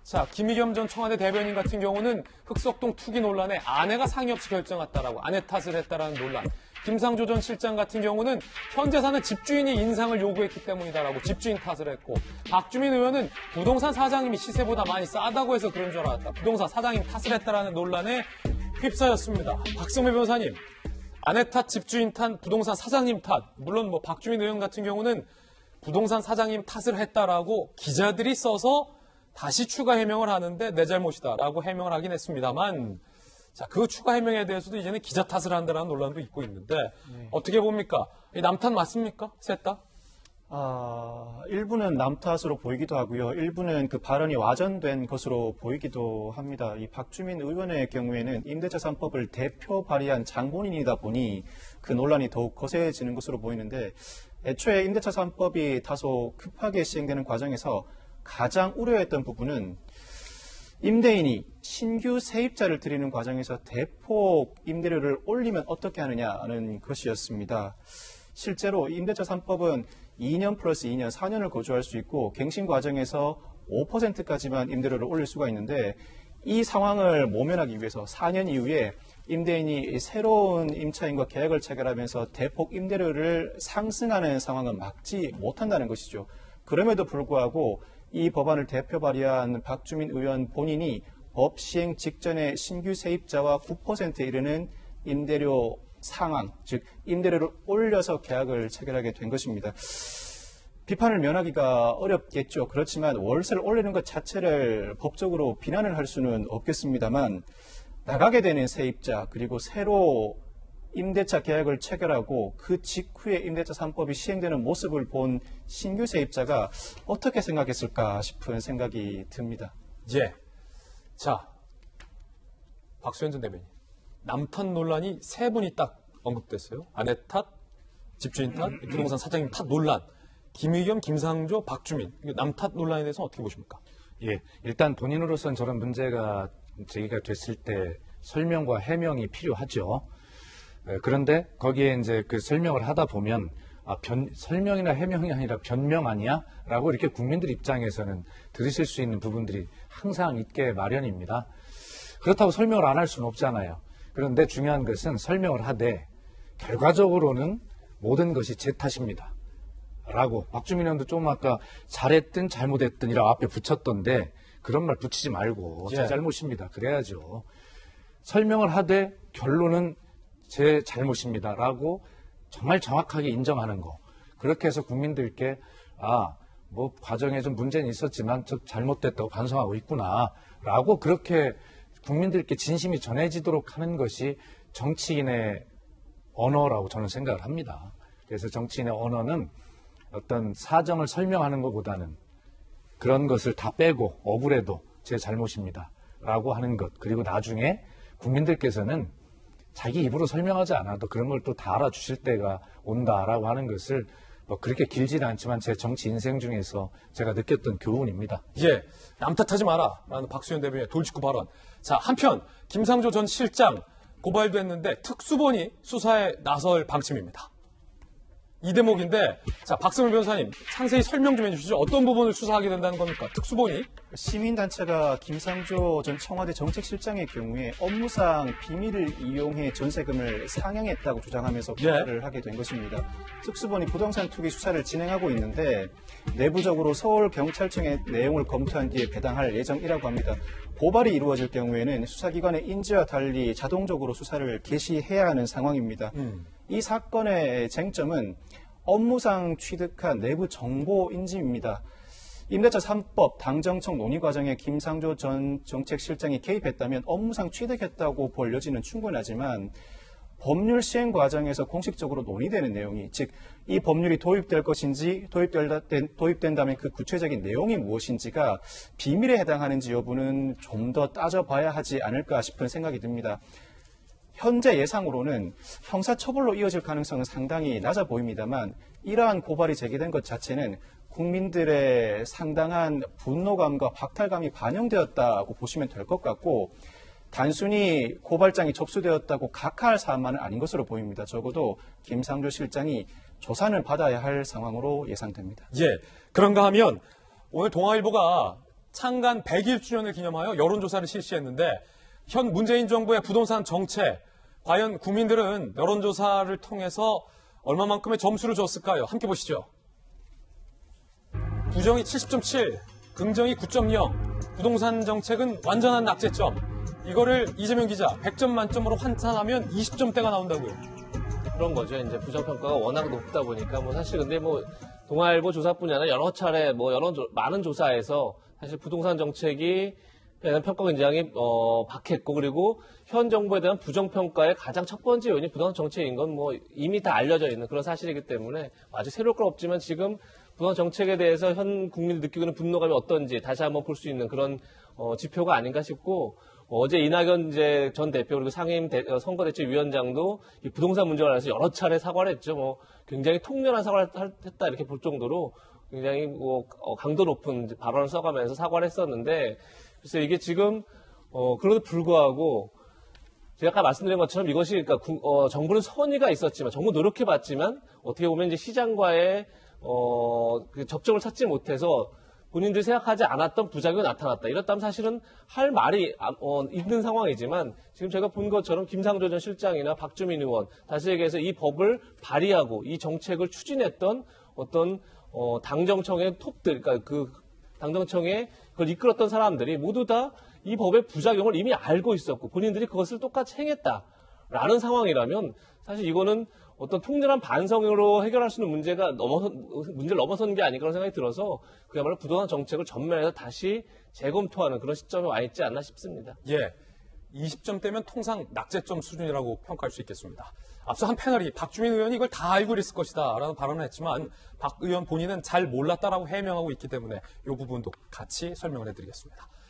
자, 김의겸 전 청와대 대변인 같은 경우는 흑석동 투기 논란에 아내가 상의 없이 결정했다라고 아내 탓을 했다라는 논란. 김상조 전 실장 같은 경우는 현재 사는 집주인이 인상을 요구했기 때문이다라고 집주인 탓을 했고, 박주민 의원은 부동산 사장님이 시세보다 많이 싸다고 해서 그런 줄 알았다. 부동산 사장님 탓을 했다라는 논란에 휩싸였습니다. 박성배 변호사님, 아내 탓, 집주인 탓, 부동산 사장님 탓. 물론 뭐 박주민 의원 같은 경우는 부동산 사장님 탓을 했다라고 기자들이 써서 다시 추가 해명을 하는데 내 잘못이다라고 해명을 하긴 했습니다만, 자, 그 추가 해명에 대해서도 이제는 기자 탓을 한다는 논란도 있고 있는데, 어떻게 봅니까? 남 탓 맞습니까? 셋 다? 일부는 남 탓으로 보이기도 하고요. 일부는 그 발언이 와전된 것으로 보이기도 합니다. 이 박주민 의원의 경우에는 임대차 3법을 대표 발의한 장본인이다 보니 그 논란이 더욱 거세지는 것으로 보이는데, 애초에 임대차 3법이 다소 급하게 시행되는 과정에서 가장 우려했던 부분은 임대인이 신규 세입자를 들이는 과정에서 대폭 임대료를 올리면 어떻게 하느냐는 것이었습니다. 실제로 임대차 3법은 2년 플러스 2년, 4년을 거주할 수 있고 갱신 과정에서 5%까지만 임대료를 올릴 수가 있는데, 이 상황을 모면하기 위해서 4년 이후에 임대인이 새로운 임차인과 계약을 체결하면서 대폭 임대료를 상승하는 상황은 막지 못한다는 것이죠. 그럼에도 불구하고 이 법안을 대표 발의한 박주민 의원 본인이 법 시행 직전에 신규 세입자와 9%에 이르는 임대료 상황, 즉 임대료를 올려서 계약을 체결하게 된 것입니다. 비판을 면하기가 어렵겠죠. 그렇지만 월세를 올리는 것 자체를 법적으로 비난을 할 수는 없겠습니다만, 나가게 되는 세입자, 그리고 새로 임대차 계약을 체결하고 그 직후에 임대차 3법이 시행되는 모습을 본 신규 세입자가 어떻게 생각했을까 싶은 생각이 듭니다. 예. 자, 박수현 전 대변인. 남 탓 논란이 세 분이 딱 언급됐어요. 아내 탓, 집주인 탓, 부동산 사장님 탓 논란. 김의겸, 김상조, 박주민. 남 탓 논란에 대해서 어떻게 보십니까? 예, 일단 본인으로서는 저런 문제가 제기가 됐을 때 설명과 해명이 필요하죠. 그런데 거기에 이제 그 설명을 하다 보면 설명이나 해명이 아니라 변명 아니야? 라고 이렇게 국민들 입장에서는 들으실 수 있는 부분들이 항상 있게 마련입니다. 그렇다고 설명을 안 할 수는 없잖아요. 그런데 중요한 것은 설명을 하되 결과적으로는 모든 것이 제 탓입니다. 라고 박주민 의원도 좀 아까 잘했든 잘못했든 이라고 앞에 붙였던데, 그런 말 붙이지 말고 제 잘못입니다. 그래야죠. 설명을 하되 결론은 제 잘못입니다. 라고 정말 정확하게 인정하는 거. 그렇게 해서 국민들께 뭐 과정에 좀 문제는 있었지만 저 잘못됐다고 반성하고 있구나. 라고 그렇게 국민들께 진심이 전해지도록 하는 것이 정치인의 언어라고 저는 생각을 합니다. 그래서 정치인의 언어는 어떤 사정을 설명하는 것보다는 그런 것을 다 빼고 억울해도 제 잘못입니다. 라고 하는 것. 그리고 나중에 국민들께서는 자기 입으로 설명하지 않아도 그런 걸 또 다 알아주실 때가 온다라고 하는 것을 뭐 그렇게 길지는 않지만 제 정치 인생 중에서 제가 느꼈던 교훈입니다. 예, 남 탓하지 마라 라는 박수현 대변인의 돌직구 발언. 자, 한편 김상조 전 실장 고발됐는데 특수본이 수사에 나설 방침입니다. 이 대목인데, 자, 박성일 변호사님 상세히 설명 좀 해주시죠. 어떤 부분을 수사하게 된다는 겁니까? 특수본이? 시민단체가 김상조 전 청와대 정책실장의 경우에 업무상 비밀을 이용해 전세금을 상향했다고 주장하면서 고발을 하게 된 것입니다. 특수본이 부동산 투기 수사를 진행하고 있는데 내부적으로 서울경찰청의 내용을 검토한 뒤에 배당할 예정이라고 합니다. 고발이 이루어질 경우에는 수사기관의 인지와 달리 자동적으로 수사를 개시해야 하는 상황입니다. 이 사건의 쟁점은 업무상 취득한 내부 정보 인지입니다. 임대차 3법 당정청 논의 과정에 김상조 전 정책실장이 개입했다면 업무상 취득했다고 볼 여지는 충분하지만, 법률 시행 과정에서 공식적으로 논의되는 내용이, 즉 이 법률이 도입될 것인지 도입된다면 그 구체적인 내용이 무엇인지가 비밀에 해당하는지 여부는 좀 더 따져봐야 하지 않을까 싶은 생각이 듭니다. 현재 예상으로는 형사처벌로 이어질 가능성은 상당히 낮아 보입니다만, 이러한 고발이 제기된 것 자체는 국민들의 상당한 분노감과 박탈감이 반영되었다고 보시면 될 것 같고, 단순히 고발장이 접수되었다고 각하할 사안만은 아닌 것으로 보입니다. 적어도 김상조 실장이 조사는 받아야 할 상황으로 예상됩니다. 예, 그런가 하면 오늘 동아일보가 창간 101주년을 기념하여 여론조사를 실시했는데 현 문재인 정부의 부동산 정책, 과연 국민들은 여론조사를 통해서 얼마만큼의 점수를 줬을까요? 함께 보시죠. 부정이 70.7, 긍정이 9.0, 부동산 정책은 완전한 낙제점. 이거를 이재명 기자 100점 만점으로 환산하면 20점대가 나온다고요. 그런 거죠. 이제 부정평가가 워낙 높다 보니까 사실 근데 동아일보 조사뿐이 아니라 여러 차례 많은 조사에서 사실 부동산 정책이 대한 평가 굉장히 박했고, 그리고 현 정부에 대한 부정평가의 가장 첫 번째 요인이 부동산 정책인 건 이미 다 알려져 있는 그런 사실이기 때문에 아직 새로울 건 없지만 지금 부동산 정책에 대해서 현 국민이 느끼고 있는 분노감이 어떤지 다시 한번 볼 수 있는 그런 지표가 아닌가 싶고, 어제 이낙연 전 대표 그리고 상임 선거대책위원장도 이 부동산 문제와 관련해서 여러 차례 사과를 했죠. 굉장히 통렬한 사과를 했다 이렇게 볼 정도로 굉장히 강도 높은 발언을 써가면서 사과를 했었는데, 그래서 이게 지금 그럼에도 불구하고 제가 아까 말씀드린 것처럼 이것이 그러니까 정부는 선의가 있었지만, 정부 노력해봤지만 어떻게 보면 이제 시장과의 그 접점을 찾지 못해서 본인들이 생각하지 않았던 부작용이 나타났다. 이렇다면 사실은 할 말이 있는 상황이지만, 지금 제가 본 것처럼 김상조 전 실장이나 박주민 의원, 다시 얘기해서 이 법을 발의하고 이 정책을 추진했던 어떤 당정청의 톱들, 그러니까 그 당정청에 그걸 이끌었던 사람들이 모두 다 이 법의 부작용을 이미 알고 있었고 본인들이 그것을 똑같이 행했다라는 상황이라면, 사실 이거는 어떤 통렬한 반성으로 해결할 수 있는 문제를 넘어서는 게 아닐까 그런 생각이 들어서 그야말로 부동산 정책을 전면에서 다시 재검토하는 그런 시점에 와 있지 않나 싶습니다. 예, 20점대면 통상 낙제점 수준이라고 평가할 수 있겠습니다. 앞서 한 패널이 박주민 의원이 이걸 다 알고 있을 것이다 라는 발언을 했지만 박 의원 본인은 잘 몰랐다라고 해명하고 있기 때문에 이 부분도 같이 설명을 해드리겠습니다.